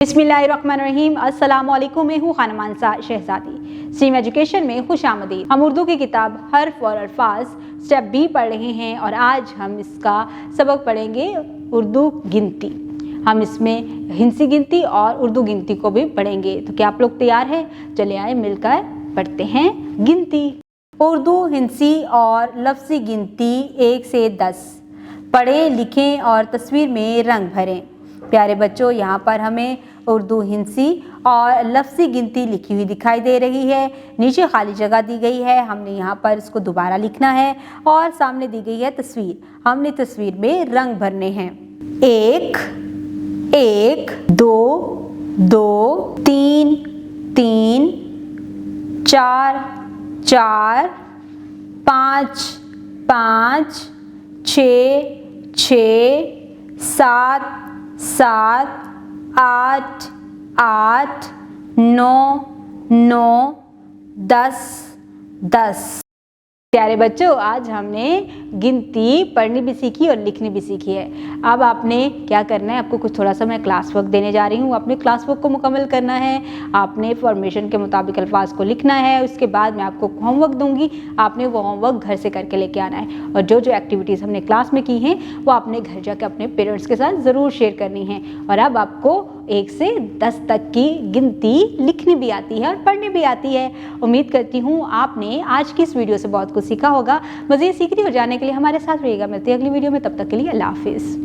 बिस्मिल्लाहिर्रहमानिर्रहीम। अस्सलामु अलैकुम। मैं हूँ खानम मानसा शहजादी। स्ट्रीम एजुकेशन में खुश आमदीद। हम उर्दू की किताब हर्फ और अल्फाज स्टेप बी पढ़ रहे हैं और आज हम इसका सबक पढ़ेंगे उर्दू गिनती। हम इसमें हिंसी गिनती और उर्दू गिनती को भी पढ़ेंगे। तो क्या आप लोग तैयार हैं? चले आए मिलकर पढ़ते हैं गिनती। उर्दू हिंसी और लफ्ज़ी गिनती 1 से 10। पढ़ें, लिखें और तस्वीर में रंग भरें। प्यारे बच्चों, यहाँ पर हमें उर्दू हिंसी और लफ्ज़ी गिनती लिखी हुई दिखाई दे रही है। नीचे खाली जगह दी गई है, हमने यहाँ पर इसको दोबारा लिखना है और सामने दी गई है तस्वीर। हमने तस्वीर में रंग भरने हैं। 1 1, 2 2, 3 3, 4 4, 5 5, 6 6, 7 7, 8 8, 9 9, 10 10। प्यारे बच्चों, आज हमने गिनती पढ़नी भी सीखी और लिखनी भी सीखी है। अब आपने क्या करना है, आपको कुछ थोड़ा सा मैं क्लास वर्क देने जा रही हूँ। अपने क्लास वर्क को मुकम्मल करना है। आपने फॉर्मेशन के मुताबिक अल्फाज को लिखना है। उसके बाद मैं आपको होमवर्क दूंगी, आपने वो होमवर्क घर से करके लेके आना है। और जो जो एक्टिविटीज़ हमने क्लास में की हैं वो आपने घर जाकर अपने पेरेंट्स के साथ ज़रूर शेयर करनी है। और अब आपको 1 से 10 तक की गिनती लिखनी भी आती है और पढ़नी भी आती है। उम्मीद करती हूँ आपने आज की इस वीडियो से बहुत कुछ सीखा होगा। मज़ीद सीखने और जानने के लिए हमारे साथ रहिएगा। मिलते हैं अगली वीडियो में, तब तक के लिए अल्लाह हाफिज़।